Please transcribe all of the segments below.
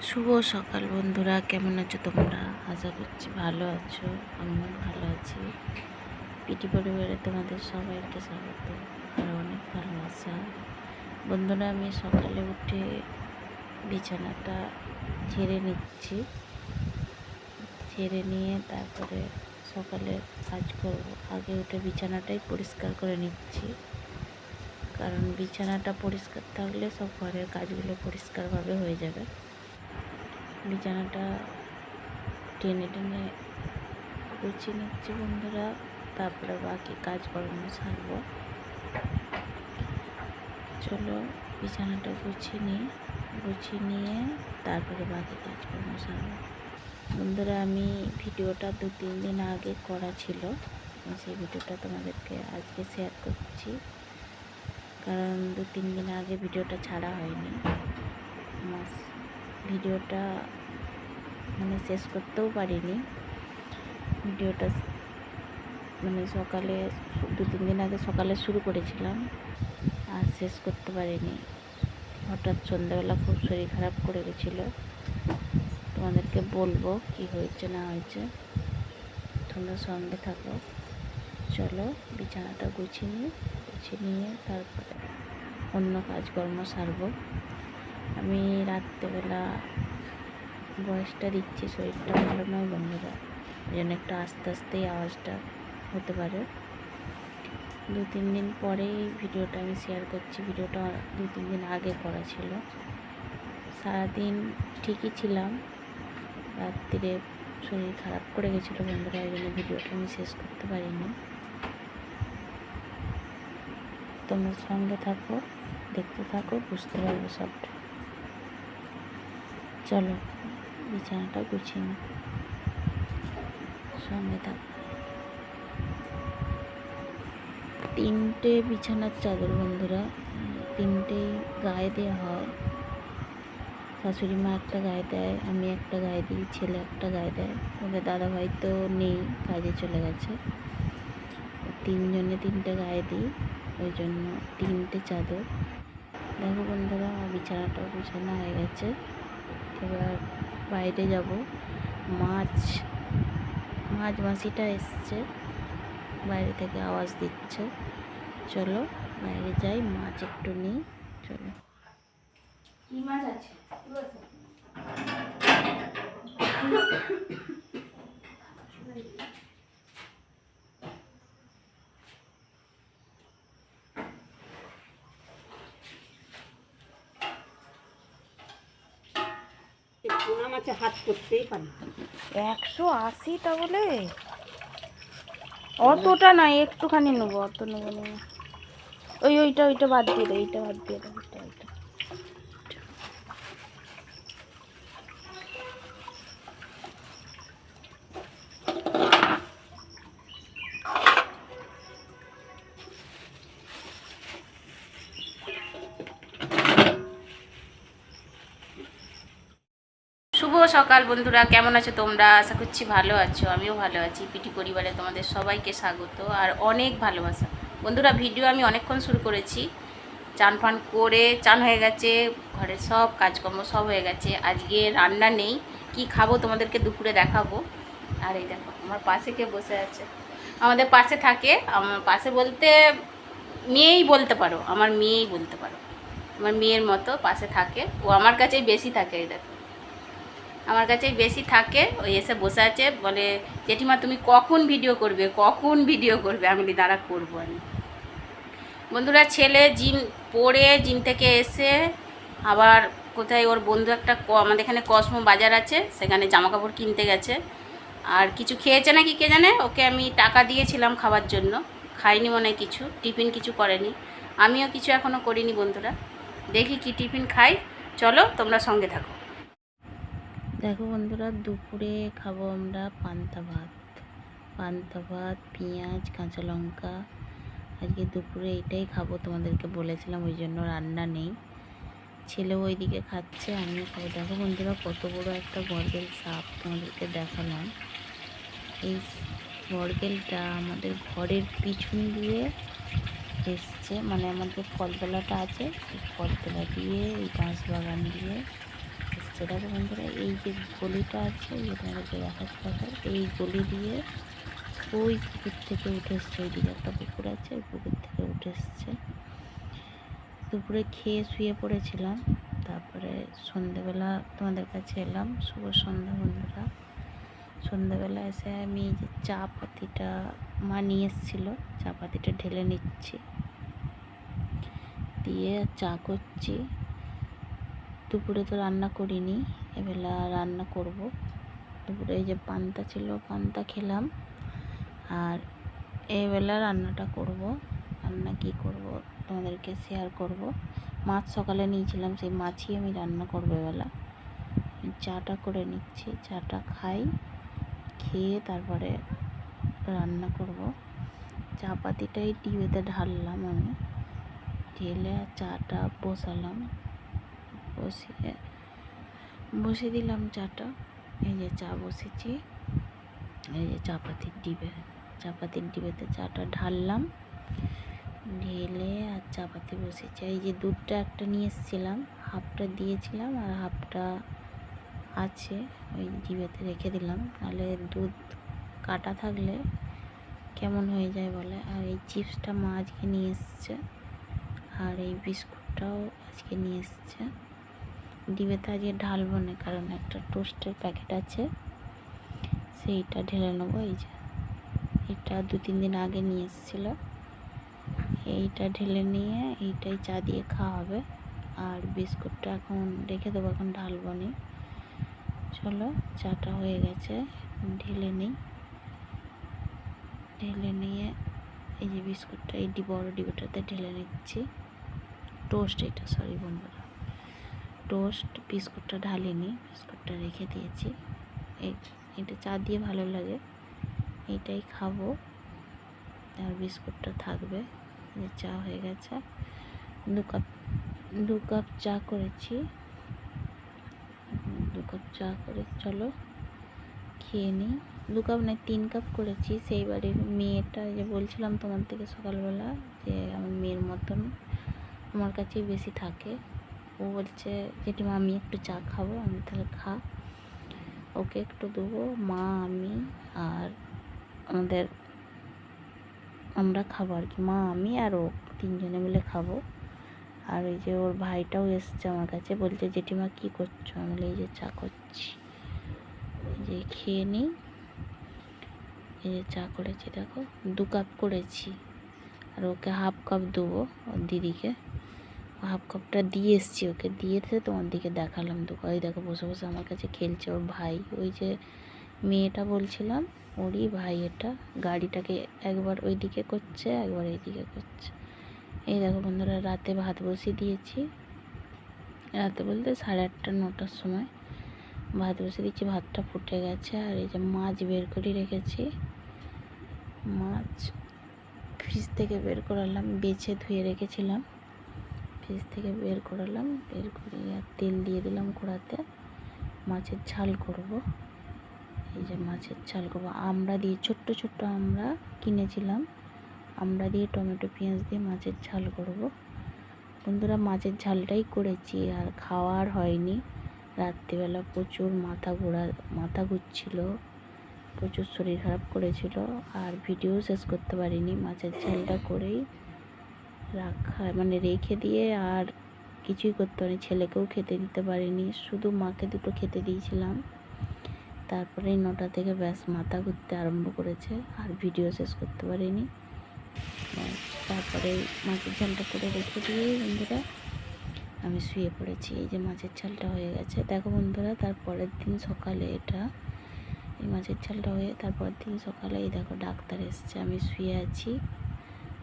শুভ সকাল বন্ধুরা, কেমন আছো তোমরা? আশা করছি ভালো আছো। আমিও ভালো আছি। পিটি পরিবারে তোমাদের সবাইকে স্বাগত আর অনেক ভালোবাসা। বন্ধুরা, আমি সকালে উঠে বিছানাটা ঝেড়ে নিচ্ছি। ঝেড়ে নিয়ে তারপরে সকালে কাজ করব। আগে উঠে বিছানাটাই পরিষ্কার করে নিচ্ছি, কারণ বিছানাটা পরিষ্কার থাকলে সব ঘরের কাজগুলো পরিষ্কারভাবে হয়ে যাবে। বিছানাটা টেনে টেনে গুছিয়ে নিচ্ছি বন্ধুরা, তারপরে বাকি কাজকর্ম সারবো। চলো বিছানাটা গুছিয়ে নিয়ে তারপরে বাকি কাজকর্ম সারবো। বন্ধুরা, আমি ভিডিওটা 2-3 দিন আগে করা ছিল, সেই ভিডিওটা তোমাদেরকে আজকে শেয়ার করছি, কারণ 2-3 দিন আগে ভিডিওটা ছাড়া হয়নি। ভিডিওটা শেষ করতেও পারিনি। ভিডিওটা সকালে 2-3 দিন আগে সকালে শুরু করেছিলাম আর শেষ করতে পারিনি। হঠাৎ সন্ধ্যাবেলা খুব শরীর খারাপ করে গেছিলো। তোমাদেরকে বলবো কি হয়েছে না হয়েছে, তোমরা সঙ্গে থাকো। চলো বিছানাটা গুছিয়ে নিয়ে তারপরে অন্য কাজকর্ম সারবো। আমি রাত্রেবেলা ভয়েসটা দিচ্ছি, শরীরটা ভালো নয় বন্ধুরা, ওই জন্য একটু আস্তে আস্তেই আওয়াজটা হতে পারে। 2-3 দিন পরেই ভিডিওটা আমি শেয়ার করছি। ভিডিওটা 2-3 দিন আগে করা ছিল। সারাদিন ঠিকই ছিলাম, রাত্রিরে শরীর খারাপ করে গেছিলো বন্ধুরা, ওই জন্য ভিডিওটা আমি শেষ করতে পারিনি। তোমরা সঙ্গে থাকো, দেখতে থাকো, বুঝতে পারবে সবটা। চলো বিছানাটা গুছিয়ে নিই, সঙ্গে থাকো। 3টে বিছানার চাদর বন্ধুরা, 3টেই গায়ে দেওয়া হয়। শাশুড়ি মা একটা গায়ে দেয়, আমি একটা গায়ে দিই, ছেলে একটা গায়ে দেয়। ওদের দাদাভাই তো নেই, কাজে চলে গেছে। 3জনে 3টে গায়ে দিই, ওই জন্য 3টে চাদর। দেখো বন্ধুরা, আমার বিছানাটা গুছানো হয়ে গেছে। এবার বাইরে যাব। মাছ মাসিটা এসছে, বাইরে থেকে আওয়াজ দিচ্ছে। চলো বাইরে যাই, মাছ একটু নিই। চলো। কি মাছ আছে? হাত করতেই পারি। 180টা বলে? অতটা নয়, একটুখানি নেবো, অত নেবো না। ওইটা বাদ দিয়ে দেয়, এইটা বাদ দিয়ে দেয়, এটা। শুভ সকাল বন্ধুরা, কেমন আছো তোমরা? আশা করছি ভালো আছো। আমিও ভালো আছি। পিটি পরিবারে তোমাদের সবাইকে স্বাগত আর অনেক ভালোবাসা। বন্ধুরা, ভিডিও আমি অনেকক্ষণ শুরু করেছি। চান ফান করে চান হয়ে গেছে, ঘরের সব কাজকর্ম সব হয়ে গেছে। আজকে রান্না নেই, কি খাবো তোমাদেরকে দুপুরে দেখাবো। আর এই দেখো আমার পাশে কে বসে আছে, আমাদের পাশে থাকে। আমার পাশে বলতে মেয়েই বলতে পারো, আমার মেয়েই বলতে পারো, আমার মেয়ের মতো পাশে থাকে। ও আমার কাছেই বেশি থাকে। এই দেখো আমার কাছেই বেশি থাকে। ওই এসে বসে আছে, বলে জেঠিমা তুমি কখন ভিডিও করবে, কখন ভিডিও করবে? আমি বলি দাঁড়া করবো আমি। বন্ধুরা, ছেলে জিম থেকে এসে আবার কোথায় ওর বন্ধু একটা আমাদের এখানে কসমো বাজার আছে, সেখানে জামা কাপড় কিনতে গেছে। আর কিছু খেয়েছে নাকি কে জানে, ওকে আমি টাকা দিয়েছিলাম খাবার জন্য, খাইনি মনে হয়, কিছু টিফিন কিছু করেনি। আমিও কিছু এখনও করিনি বন্ধুরা, দেখি কি টিফিন খাই। চলো তোমরা সঙ্গে থাকো। দেখো বন্ধুরা, দুপুরে খাবো আমরা পান্তা ভাত, পেঁয়াজ, কাঁচা লঙ্কা। আজকে দুপুরে এটাই খাবো, তোমাদেরকে বলেছিলাম, ওই জন্য রান্না নেই। ছেলেও ওইদিকে খাচ্ছে, আমিও খাবো। দেখো বন্ধুরা, কত বড় একটা বরগেল সাপ তোমাদেরকে দেখালাম। এই বরগেলটা আমাদের ঘরের পিছন দিয়ে এসছে, আমাদের কলতলাটা আছে, সেই কলতলা দিয়ে এই বাঁশ বাগান দিয়ে এসছে। এসছে। দেখো বন্ধুরা, এই যে গলিটা আছে, যেটা দেখাচ্ছে, এই গলি দিয়ে ওই পুকুর থেকে উঠে এসছে। ওইদিকে একটা পুকুর আছে, ওই পুকুর থেকে উঠে এসছে। দুপুরে খেয়ে শুয়ে পড়েছিলাম, তারপরে সন্ধেবেলা তোমাদের কাছে এলাম। শুভ সন্ধ্যা বন্ধুরা। সন্ধ্যাবেলা এসে আমি যে চা পাতিটা মা নিয়ে এসেছিলো, চা পাতিটা ঢেলে নিচ্ছি, দিয়ে চা করছি। দুপুরে তো রান্না করিনি, এবেলা রান্না করব। দুপুরে এই যে পান্তা ছিল, পান্তা খেলাম, আর এবেলা রান্নাটা করব। রান্না কি করব তোমাদেরকে শেয়ার করব। মাছ সকালে নিয়েছিলাম, সেই মাছই আমি রান্না করবো এবেলা। চাটা করে নিচ্ছি, চাটা খাই, খেয়ে তারপরে রান্না করব। চা পাতিটাই টিভিতে ঢাললাম আমি, ঢেলে চাটা বসালাম, বসিয়ে দিলাম চাটা। এই যে চা বসেছি, এই যে চাপাতির ডিবেতে চাটা ঢাললাম, ঢেলে আর চাপাতি বসেছি। এই যে দুধটা একটা নিয়ে এসেছিলাম, হাফটা দিয়েছিলাম আর হাফটা আছে, ওই ডিবেতে রেখে দিলাম, নাহলে দুধ কাটা থাকলে কেমন হয়ে যায় বলে। আর এই চিপসটা মা আজকে নিয়ে এসছে, আর এই বিস্কুটটাও আজকে নিয়ে এসছে। ডিবেতে আজকে ঢালবো না, কারণ একটা টোস্টের প্যাকেট আছে, সেইটা ঢেলে নেবো। এই যে এটা 2-3 দিন আগে নিয়ে এসেছিলো, এইটা ঢেলে নিয়ে এইটাই চা দিয়ে খাওয়া হবে। আর বিস্কুটটা এখন রেখে দেবো, এখন ঢালবো না। চলো, চাটা হয়ে গেছে, ঢেলে নিই। ঢেলে নিয়ে এই যে বিস্কুটটা এই বড় ডিবেটাতে ঢেলে নিচ্ছি। টোস্ট, এটা সরি বন্ধুরা, টোস্ট। বিস্কুটটা ঢালিনি, বিস্কুটটা রেখে দিয়েছি। এটা চা দিয়ে ভালো লাগে, এইটাই খাবো, আর বিস্কুটটা থাকবে। চা হয়ে গেছে, 2 কাপ চা করেছি। 2 কাপ চা করে চলো খেয়ে নিই। 2 কাপ নয়, 3 কাপ করেছি। সেই বাড়ির মেয়েটা, যে বলছিলাম তোমার থেকে সকালবেলা, যে আমার মেয়ের মতন আমার কাছেই বেশি থাকে। ও বলছে জেঠিমা আমি একটু চা খাবো। আমি তাহলে খা, ওকে একটু দেবো। মা, আমি আর আমরা খাবো আর কি, মা, আমি আর ও 3 জনে মিলে খাবো। আর ওই যে ওর ভাইটাও এসছে আমার কাছে, বলছে জেঠিমা কী করছো? আমি এই যে চা করছি, এই যে খেয়ে নিই। এই যে চা করেছি, দেখো 2 কাপ করেছি, আর ওকে হাফ কাপ দেবো, ওর দিদিকে হাফ কাপটা দিয়ে এসছি। ওকে দিয়ে এসে তোমার দিকে দেখালাম। ওই দেখো বসে বসে আমার কাছে খেলছে ওর ভাই, ওই যে মেয়েটা বলছিলাম ওরই ভাই। এটা গাড়িটাকে একবার ওই দিকে করছে, একবার এই দিকে করছে। এই দেখো বন্ধুরা, রাতে ভাত বসিয়ে দিয়েছি। রাতে বলতে 8:30-9টার সময় ভাত বসিয়ে দিচ্ছি, ভাতটা ফুটে গেছে। আর এই যে মাছ বের করে রেখেছি, মাছ ফ্রিজ থেকে বের করালাম, বেছে ধুয়ে রেখেছিলাম, ফ্রিজ থেকে বের করালাম। বের করে আর তেল দিয়ে দিলাম কড়াতে, মাছের ঝাল করব। এই যে মাছের ঝাল করবো আমড়া দিয়ে, ছোট্ট ছোট্ট আমড়া কিনেছিলাম, আমড়া দিয়ে টমেটো পেঁয়াজ দিয়ে মাছের ঝাল করব। বন্ধুরা, মাছের ঝালটাই করেছি, আর খাওয়ার হয়নি। রাত্রিবেলা প্রচুর মাথা ঘুরছিল, প্রচুর শরীর খারাপ করেছিল, আর ভিডিও শেষ করতে পারিনি। মাছের ঝালটা করেই রেখে দিয়ে আর কিছুই করতে পারিনি, ছেলেকেও খেতে দিতে পারিনি, শুধু মাকে দুটো খেতে দিয়েছিলাম। তারপরে 9টা থেকে ব্যাস মাথা ঘুরতে আরম্ভ করেছে, আর ভিডিও শেষ করতে পারিনি। তারপরে মাছের ঝালটা করে রেখে দিয়ে বন্ধুরা আমি শুয়ে পড়েছি। এই যে মাছের ঝালটা হয়ে গেছে, দেখো বন্ধুরা। তারপরের দিন সকালে এই মাছের ঝালটা হয়ে তারপরের দিন সকালে এই দেখো ডাক্তার এসছে, আমি শুয়ে আছি,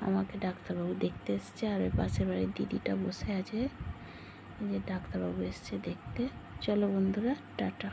আমাকে ডাক্তারবাবু দেখতে এসছে। আর ওই পাশের বাড়ির দিদিটা বসে আছে, এই যে ডাক্তারবাবু এসছে দেখতে। চলো বন্ধুরা, টাটা।